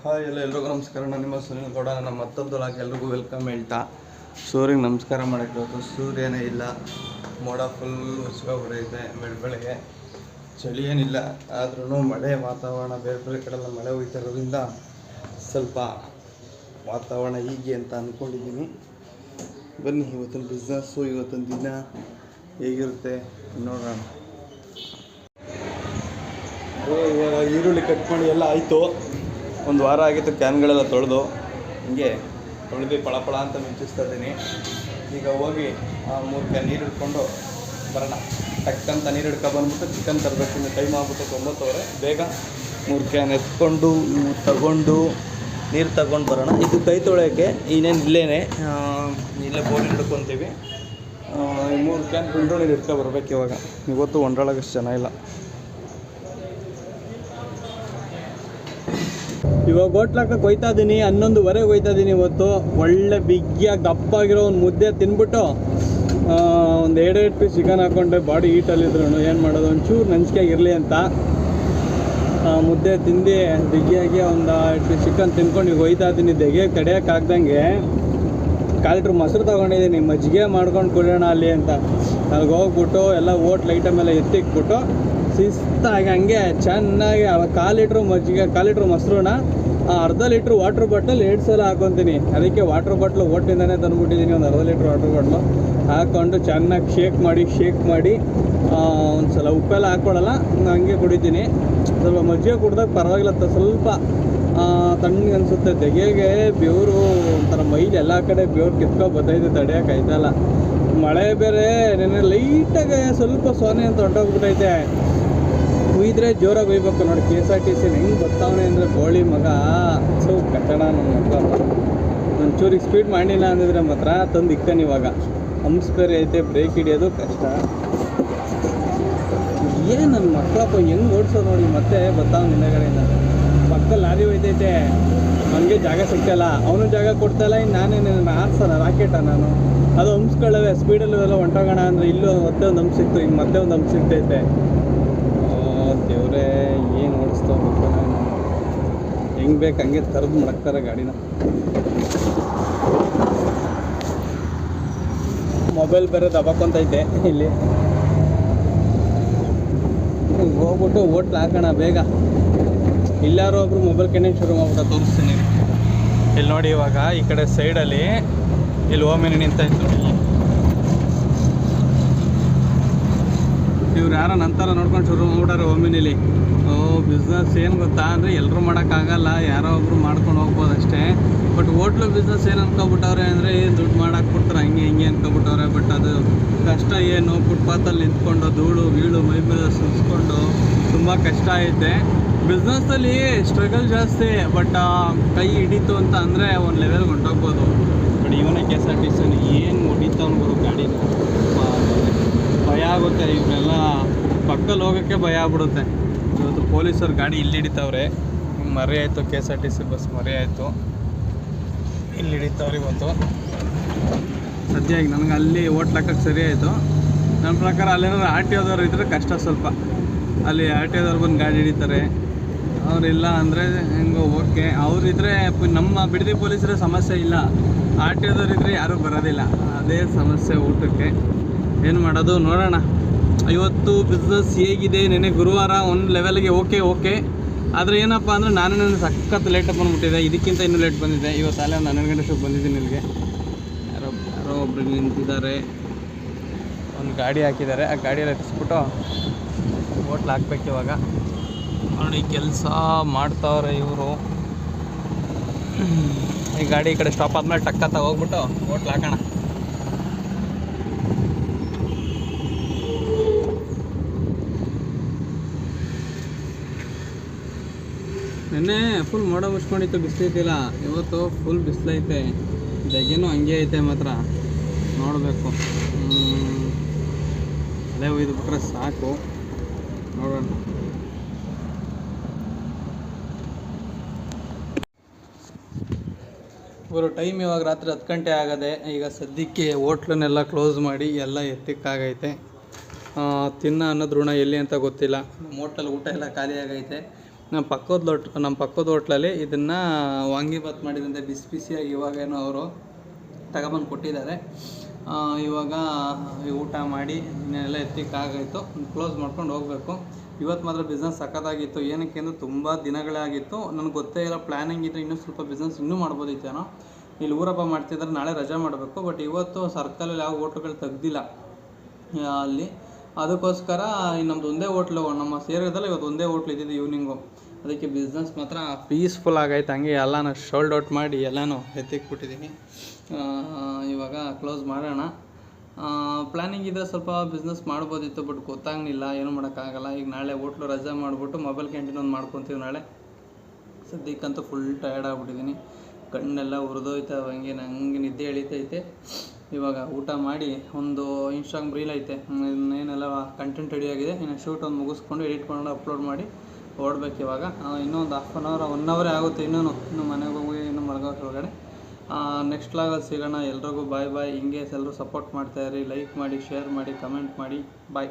Hi ಎಲ್ರಿಗೂ ನಮಸ್ಕಾರ. ನಾನು ನಿಮ್ಮ ಸುನಿಲ್ ಗೌಡ. ನನ್ನ ಮತ್ತೊಂದು ಲಾಗ್ ಎಲ್ರಿಗೂ ವೆಲ್ಕಮ್ ಹೇಳ್ತಾ ಸೂರ್ಯಗೆ ನಮಸ್ಕಾರ ಮಾಡೋಕ್ಕೆ ಹೋಯ್ತು. ಸೂರ್ಯನೇ ಇಲ್ಲ, ಮೋಡ ಫುಲ್ ಉಚ್ಕೊಬಿಡೈತೆ. ಬೆಳಗ್ಗೆ ಚಳಿ ಏನಿಲ್ಲ, ಆದ್ರೂ ಮಳೆ ವಾತಾವರಣ ಬೇರೆ ಕಡೆಲ್ಲ ಮಳೆ ಹೋಗ್ತಾ ಇರೋದ್ರಿಂದ ಸ್ವಲ್ಪ ವಾತಾವರಣ ಹೀಗೆ ಅಂತ ಅಂದ್ಕೊಂಡಿದ್ದೀನಿ. ಬನ್ನಿ, ಇವತ್ತಿನ ಬಿಸ್ನೆಸ್ಸು, ಇವತ್ತಿನ ದಿನ ಹೇಗಿರುತ್ತೆ ನೋಡೋಣ. ಇವಾಗ ಈರುಳ್ಳಿ ಕಟ್ ಮಾಡಿ ಎಲ್ಲ ಆಯಿತು. ಒಂದು ವಾರ ಆಗಿತ್ತು ಕ್ಯಾನ್ಗಳೆಲ್ಲ ತೊಳೆದು, ಹಿಂಗೆ ತೊಳೆದು ಪಳಪಳ ಅಂತ ಮಿಂಚಿಸ್ತಾ ಇದ್ದೀನಿ. ಈಗ ಹೋಗಿ 3 ಕ್ಯಾನ್ ನೀರು ಹಿಡ್ಕೊಂಡು ಬರೋಣ. ಟಕ್ಕಂತ ನೀರು ಬಂದ್ಬಿಟ್ಟು ಚಿಕನ್ ತರಬೇಕು. ಇನ್ನು ಟೈಮ್ ಆಗ್ಬಿಟ್ಟು 9:00. ಬೇಗ 3 ಕ್ಯಾನ್ ಎತ್ಕೊಂಡು ನೀರು ತಗೊಂಡು ಬರೋಣ. ಇದು ಕೈ ತೊಳೆಯೋಕ್ಕೆ ಇನ್ನೇನು ಇಲ್ಲೇ ಬೋರ್ ಹಿಡ್ಕೊತೀವಿ. 3 ಕ್ಯಾನ್ ಫಿಲ್ಟರ್ ನೀರು ಬರಬೇಕು. ಇವತ್ತು ಒಂಡ್ರೊಳಗಷ್ಟು ಚೆನ್ನಾಗಿಲ್ಲ. ಇವಾಗ ಹೋಟ್ಲಕ್ಕೆ ಕೊಯ್ತಾ ಇದ್ದೀನಿ. 11:15 ಕೊಯ್ತಾ ಇದ್ದೀನಿ. ಇವತ್ತು ಒಳ್ಳೆ ಬಿಗ್ಗಿಯಾಗಿ ದಪ್ಪಾಗಿರೋ ಒಂದು ಮುದ್ದೆ ತಿನ್ಬಿಟ್ಟು ಒಂದು 2 ಪೀಸ್ ಚಿಕನ್ ಹಾಕ್ಕೊಂಡೆ. ಬಾಡಿ ಹೀಟಲ್ಲಿದ್ರು ಏನು ಮಾಡೋದು, ಒಂಚೂರು ನಂಚಿಕೆಯಾಗಿರಲಿ ಅಂತ ಮುದ್ದೆ ತಿಂದು ಬಿಗ್ಗಿಯಾಗಿ ಒಂದು 2 ಪೀಸ್ ಚಿಕನ್ ತಿನ್ಕೊಂಡು ಈಗ ಕೊಯ್ತಾ ಇದ್ದೀನಿ. ತಡೆಯೋಕ್ಕಾಗ್ದಂಗೆ 1/4 ಲೀಟ್ರ್ ಮೊಸರು ತೊಗೊಂಡಿದ್ದೀನಿ. ಮಜ್ಜಿಗೆ ಮಾಡ್ಕೊಂಡು ಕುಡಿಯೋಣ ಅಲ್ಲಿ ಅಂತ ಅಲ್ಲಿಗೆ ಹೋಗ್ಬಿಟ್ಟು ಎಲ್ಲ ಐಟಮ್ ಎಲ್ಲ ಎತ್ತಿಕ್ಬಿಟ್ಟು ಶಿಸ್ತಾಗಿ ಹಂಗೆ ಚೆನ್ನಾಗಿ 1/4 ಲೀಟ್ರ್ ಮಜ್ಜಿಗೆ, 1/4 ಲೀಟ್ರ್ ಮೊಸರನ್ನ, ಅರ್ಧ ಲೀಟ್ರ್ ವಾಟ್ರ್ ಬಾಟ್ಲ್ 2 ಸಲ ಹಾಕ್ಕೊತೀನಿ. ಅದಕ್ಕೆ ವಾಟ್ರ್ ಬಾಟ್ಲು ಓಟಿಂದನೇ ತಂದುಬಿಟ್ಟಿದ್ದೀನಿ. ಒಂದು ಅರ್ಧ ಲೀಟ್ರ್ ವಾಟ್ರ್ ಬಾಟ್ಲು ಹಾಕ್ಕೊಂಡು ಚೆನ್ನಾಗಿ ಶೇಕ್ ಮಾಡಿ ಒಂದು ಸಲ ಉಪ್ಪೆಲ್ಲ ಹಾಕ್ಕೊಡಲ್ಲ, ಹಂಗೆ ಕುಡಿತೀನಿ. ಸ್ವಲ್ಪ ಮಜ್ಜಿಗೆ ಕುಡ್ದಾಗ ಪರವಾಗಿಲ್ಲ, ಸ್ವಲ್ಪ ತಣ್ಣಗೆ ಅನಿಸುತ್ತೆ. ತೆಗೆಗೆ ಬೆವರು ಒಂಥರ ಮೈಲಿ ಎಲ್ಲ ಕಡೆ ಬೆವ್ರು ಕಿತ್ಕೊಬತ್ತೈತೆ, ತಡೆಯೋಕ್ಕಾಯ್ತಲ್ಲ. ಮಳೆ ಬೇರೆ ನೆನ್ನೆ ಲೈಟಾಗಿ ಸ್ವಲ್ಪ ಸೋನೆ ಅಂತ ಹೊಂಟೋಗ್ಬಿಟ್ಟೈತೆ. ಕುಯ್ದ್ರೆ ಜೋರಾಗಿ ಒಯ್ಬೇಕು ನೋಡಿ. KSRTC ಹೆಂಗೆ ಬರ್ತಾವನೆ ಅಂದರೆ ಬೋಳಿ ಮಗ ಕಟ್ಟಡ. ನಮ್ಮ ಮಕ್ಕಳ ಒಂಚೂರಿಗೆ ಸ್ಪೀಡ್ ಮಾಡಿಲ್ಲ ಅಂದಿದ್ರೆ ಮಾತ್ರ ತಂದು ಇಕ್ಕನ್. ಇವಾಗ ಹಂಪ್ಸ್ ಬೇರೆ ಐತೆ, ಬ್ರೇಕ್ ಹಿಡಿಯೋದು ಕಷ್ಟ. ಏನು ನನ್ನ ಮಕ್ಕಳಪ್ಪ ಹೆಂಗೆ ಓಡಿಸೋದು ನೋಡಿ. ಮತ್ತೆ ಬರ್ತಾವ ಹಿಂದಗಡೆಯಿಂದ. ಪಕ್ಕದಲ್ಲಿ ಲಾರಿ ಹೋಯ್ತೈತೆ, ನನಗೆ ಜಾಗ ಸಿಗ್ತಾಯಿಲ್ಲ, ಅವನು ಜಾಗ ಕೊಡ್ತಾಯಿಲ್ಲ. ಇನ್ನು ನಾನೇನು ಆರ್ಸಲ್ಲ ರಾಕೆಟ ನಾನು. ಅದು ಹಂಪ್ಸ್ಕೊಳ್ಳವೆ ಸ್ಪೀಡಲ್ಲಿ ಎಲ್ಲ ಹೊಂಟೋಗೋಣ ಅಂದರೆ ಇಲ್ಲೂ ಮತ್ತೆ ಒಂದು ಹಂಪ್ ಸಿಕ್ತು, ಈಗ ಮತ್ತೆ ಒಂದು ಹಂಪ್ ಸಿಗ್ತೈತೆ. ದೇವ್ರೇ, ಏನು ಓಡಿಸ್ತಾ ಹೋಗ್ಬೇಕು. ಹೆಂಗೆ ಬೇಕು ಹಂಗೆ ತರದು ಮಡಕ್ತಾರೆ ಗಾಡಿನ. ಮೊಬೈಲ್ ಬೇರೆ ದಬಾಕೊಂತೈತೆ ಇಲ್ಲಿ. ಹೋಗ್ಬಿಟ್ಟು ಹೋಟ್ಲ್ ಹಾಕೋಣ ಬೇಗ. ಇಲ್ಲಾರು ಒಬ್ರು ಮೊಬೈಲ್ ಕನೆಕ್ಟ್ ಶುರು ಮಾಡ್ಬಿಟ್ಟು ತೋರಿಸ್ತೀನಿ. ಇಲ್ಲಿ ನೋಡಿ, ಇವಾಗ ಈ ಕಡೆ ಸೈಡಲ್ಲಿ ಇಲ್ಲಿ ಓಮಿನಿ ನಿಂತಾಯ್ತು. ಇವ್ರು ಯಾರೋ ನಂತರ ನೋಡ್ಕೊಂಡು ಶುರು ಮಾಡ್ಬಿಟ್ಟಾರೆ ಓಮಿನಿಲಿ. ಬಿಸ್ನೆಸ್ ಏನು ಗೊತ್ತಾ ಅಂದರೆ ಎಲ್ಲರೂ ಮಾಡೋಕ್ಕಾಗಲ್ಲ, ಯಾರೋ ಒಬ್ರು ಮಾಡ್ಕೊಂಡು ಹೋಗ್ಬೋದು ಅಷ್ಟೇ. ಬಟ್ ಹೋಟ್ಲು ಬಿಸ್ನೆಸ್ ಏನು ಅನ್ಕೊಬಿಟ್ಟವ್ರೆ ಅಂದರೆ ದುಡ್ಡು ಮಾಡಾಕ್ಬಿಟ್ರೆ ಹಿಂಗೆ ಅನ್ಕೊಬಿಟ್ಟವ್ರೆ. ಬಟ್ ಅದು ಕಷ್ಟ ಏನು, ಫುಟ್ಪಾತಲ್ಲಿ ನಿಂತ್ಕೊಂಡು ಧೂಳು ಗೀಳು ಮೈ ಮೇಲೆ ಸುರಿಸ್ಕೊಂಡು ತುಂಬ ಕಷ್ಟ ಐತೆ. ಬಿಸ್ನೆಸ್ಸಲ್ಲಿ ಸ್ಟ್ರಗಲ್ ಜಾಸ್ತಿ. ಬಟ್ ಕೈ ಹಿಡಿತು ಅಂತ ಅಂದರೆ ಒಂದು ಲೆವೆಲ್ಗೆ ಹೊಂಟೋಗ್ಬೋದು. ಬಟ್ ಇವನೇ KSRTC ಏನು ಹೊಡಿತಾವ್ನು ಗುರು ಗಾಡಿನ. ಭಯ ಆಗುತ್ತೆ. ಇವರೆಲ್ಲ ಪಕ್ಕದಲ್ಲಿ ಹೋಗೋಕ್ಕೆ ಭಯ ಆಗ್ಬಿಡುತ್ತೆ. ಇವತ್ತು ಪೊಲೀಸರು ಗಾಡಿ ಇಲ್ಲಿ ಹಿಡಿತಾವ್ರೆ. ಮರೆ ಆಯಿತು, KSRTC ಬಸ್ ಮರೆ ಆಯಿತು, ಇಲ್ಲಿ ಹಿಡಿತಾವ್ರೆ ಇವತ್ತು. ಸದ್ಯ ಈಗ ನನಗೆ ಅಲ್ಲಿ ಹೋಟ್ಲಾಕಕ್ಕೆ ಸರಿ ಆಯಿತು. ನನ್ನ ಪ್ರಕಾರ ಅಲ್ಲೇನಾದ್ರು RTOದವ್ರು ಇದ್ದರೆ ಕಷ್ಟ ಸ್ವಲ್ಪ. ಅಲ್ಲಿ RTOದವ್ರು ಬಂದು ಗಾಡಿ ಹಿಡಿತಾರೆ. ಅವರಿಲ್ಲ ಅಂದರೆ ಹೆಂಗೋ ಓಕೆ. ಅವರಿದ್ದರೆ ನಮ್ಮ ಬಿಡದಿ ಪೊಲೀಸರೇ ಸಮಸ್ಯೆ ಇಲ್ಲ. RTOದವ್ರು ಇದ್ದರೆ ಯಾರೂ ಬರೋದಿಲ್ಲ. ಅದೇ ಸಮಸ್ಯೆ ಊಟಕ್ಕೆ. ಏನು ಮಾಡೋದು ನೋಡೋಣ. ಇವತ್ತು ಬಿಸ್ನೆಸ್ ಹೇಗಿದೆ. ನೆನ್ನೆ ಗುರುವಾರ ಒಂದು ಲೆವೆಲ್ಗೆ ಓಕೆ. ಆದರೆ ಏನಪ್ಪ ಅಂದರೆ ನಾನು ಸಖತ್ ಲೇಟಾಗಿ ಬಂದುಬಿಟ್ಟಿದೆ. ಇದಕ್ಕಿಂತ ಇನ್ನೂ ಲೇಟ್ ಬಂದಿದೆ. ಇವತ್ತು ಅಲ್ಲೇ ಒಂದು 12 ಗಂಟೆ ಅಷ್ಟೊತ್ತು ಬಂದಿದ್ದೀನಿ ಇಲ್ಲಿಗೆ. ಯಾರೋ ಒಬ್ರು ನಿಂತಿದ್ದಾರೆ, ಒಂದು ಗಾಡಿ ಹಾಕಿದ್ದಾರೆ. ಆ ಗಾಡಿಯಲ್ಲಿ ಎತ್ತಿಸ್ಬಿಟ್ಟು ಹೋಟ್ಲ್ ಹಾಕ್ಬೇಕು ಇವಾಗ. ನೋಡಿ ಕೆಲಸ ಮಾಡ್ತಾವ್ರೆ ಇವರು. ಈ ಗಾಡಿ ಈ ಕಡೆ ಸ್ಟಾಪ್ ಆದಮೇಲೆ ಟಕ್ಕಂತ ಹೋಗ್ಬಿಟ್ಟು ಹೋಟ್ಲ್ ಹಾಕೋಣ. ನೆನ್ನೆ ಫುಲ್ ಮೋಡ ಮುಚ್ಕೊಂಡಿತ್ತು, ಬಿಸಿಲಿದ್ದಿಲ್ಲ. ಇವತ್ತು ಫುಲ್ ಬಿಸಿಲೈತೆ. ದೆಗೆನೂ ಹಂಗೆ ಐತೆ ಮಾತ್ರ. ನೋಡಬೇಕು. ಅದೇ ಒಯ್ದು ಬಿಟ್ರೆ ಸಾಕು. ನೋಡೋಣ. ಇವರು ಟೈಮ್ ಇವಾಗ ರಾತ್ರಿ 10 ಗಂಟೆ ಆಗದೆ. ಈಗ ಸದ್ಯಕ್ಕೆ ಹೋಟ್ಲನ್ನೆಲ್ಲ ಕ್ಲೋಸ್ ಮಾಡಿ ಎಲ್ಲ ಎತ್ತಿಕ್ಕಾಗೈತೆ. ತಿನ್ನೋ ಅನ್ನೋದು ಋಣ ಎಲ್ಲಿ ಅಂತ ಗೊತ್ತಿಲ್ಲ. ನಮ್ಮ ಹೋಟೆಲ್ ಊಟ ಎಲ್ಲ ಖಾಲಿ ಆಗೈತೆ. ನಮ್ಮ ಪಕ್ಕದ ಹೋಟ್ಲಲ್ಲಿ ಇದನ್ನು ವಾಂಗಿಬಾತ್ ಮಾಡಿದಂತೆ ಬಿಸಿ ಬಿಸಿಯಾಗಿ ಇವಾಗೇನೋ ಅವರು ತಗೊಬಂದು ಕೊಟ್ಟಿದ್ದಾರೆ. ಇವಾಗ ಊಟ ಮಾಡಿ ಇನ್ನೆಲ್ಲ ಎತ್ತಿಕ್ಕಾಗಾಯಿತು, ಕ್ಲೋಸ್ ಮಾಡ್ಕೊಂಡು ಹೋಗಬೇಕು. ಇವತ್ತು ಮಾತ್ರ ಬಿಸ್ನೆಸ್ ಸಖತ್ತಾಗಿತ್ತು. ಏನಕ್ಕೆ ಅಂದರೆ ತುಂಬ ದಿನಗಳೇ ಆಗಿತ್ತು, ನನಗೆ ಗೊತ್ತೇ ಇಲ್ಲ. ಪ್ಲ್ಯಾನಿಂಗ್ ಇದ್ದರೆ ಇನ್ನೂ ಸ್ವಲ್ಪ ಬಿಸ್ನೆಸ್ ಇನ್ನೂ ಮಾಡ್ಬೋದಿತ್ತೇನೋ. ಇಲ್ಲಿ ಊರಪ್ಪ ಮಾಡ್ತಿದ್ದಾರೆ, ನಾಳೆ ರಜೆ ಮಾಡಬೇಕು. ಬಟ್ ಇವತ್ತು ಸರ್ಕಲಲ್ಲಿ ಯಾವ ಹೋಟ್ಲುಗಳು ತೆಗ್ದಿಲ್ಲ ಅಲ್ಲಿ, ಅದಕ್ಕೋಸ್ಕರ ನಮ್ಮದು ಒಂದೇ ಹೋಟ್ಲು, ನಮ್ಮ ಸೇರಿದಲ್ಲಿ ಇವತ್ತು ಒಂದೇ ಹೋಟ್ಲ್ ಇದ್ದಿದ್ದು ಈವ್ನಿಂಗು. ಅದಕ್ಕೆ ಬಿಸ್ನೆಸ್ ಮಾತ್ರ ಪೀಸ್ಫುಲ್ ಆಗೈತೆ. ಹಂಗೆ ಎಲ್ಲನೂ ಶೋಲ್ಡ್ ಔಟ್ ಮಾಡಿ ಎಲ್ಲನೂ ಎತ್ತಿಕ್ಬಿಟ್ಟಿದ್ದೀನಿ. ಇವಾಗ ಕ್ಲೋಸ್ ಮಾಡೋಣ. ಪ್ಲ್ಯಾನಿಂಗ್ ಇದ್ದರೆ ಸ್ವಲ್ಪ ಬಿಸ್ನೆಸ್ ಮಾಡ್ಬೋದಿತ್ತು, ಬಟ್ ಗೊತ್ತಾಗಲಿಲ್ಲ, ಏನೂ ಮಾಡೋಕ್ಕಾಗಲ್ಲ. ಈಗ ನಾಳೆ ಹೋಟ್ಲು ರಜೆ ಮಾಡಿಬಿಟ್ಟು ಮೊಬೈಲ್ ಕ್ಯಾಂಟೀನ್ ಒಂದು ಮಾಡ್ಕೊತೀವಿ ನಾಳೆ. ಸದ್ಯಕ್ಕಂತೂ ಫುಲ್ ಟಯರ್ಡ್ ಆಗಿಬಿಟ್ಟಿದ್ದೀನಿ, ಕಣ್ಣೆಲ್ಲ ಉರಿದೋಯ್ತವೆ, ನಂಗೆ ನಿದ್ದೆ ಎಳಿತೈತೆ. ಇವಾಗ ಊಟ ಮಾಡಿ ಒಂದು ಇನ್ಸ್ಟಾಗ್ರಾಮ್ ರೀಲ್ ಐತೆ, ಇನ್ನೇನೆಲ್ಲ ಕಂಟೆಂಟ್ ರೆಡಿಯಾಗಿದೆ. ಇನ್ನು ಶೂಟ್ ಒಂದು ಮುಗಿಸ್ಕೊಂಡು ಎಡಿಟ್ ಮಾಡಿ ಅಪ್ಲೋಡ್ ಮಾಡಿ ಓಡಬೇಕು. ಇವಾಗ ಇನ್ನೊಂದು 1 ಅವರೇ ಆಗುತ್ತೆ. ಇನ್ನೂ ಮನೆಗೆ ಹೋಗಿ ಇನ್ನೂ ಮಲಗೋಕೆ ಒಳಗಡೆ. ನೆಕ್ಸ್ಟ್ ವ್ಲಾಗಲ್ಲಿ ಸಿಗೋಣ. ಎಲ್ರಿಗೂ ಬಾಯ್. ಹಿಂಗೆ ಎಲ್ಲರೂ ಸಪೋರ್ಟ್ ಮಾಡ್ತಾಯಿರಿ, ಲೈಕ್ ಮಾಡಿ, ಶೇರ್ ಮಾಡಿ, ಕಮೆಂಟ್ ಮಾಡಿ. ಬಾಯ್.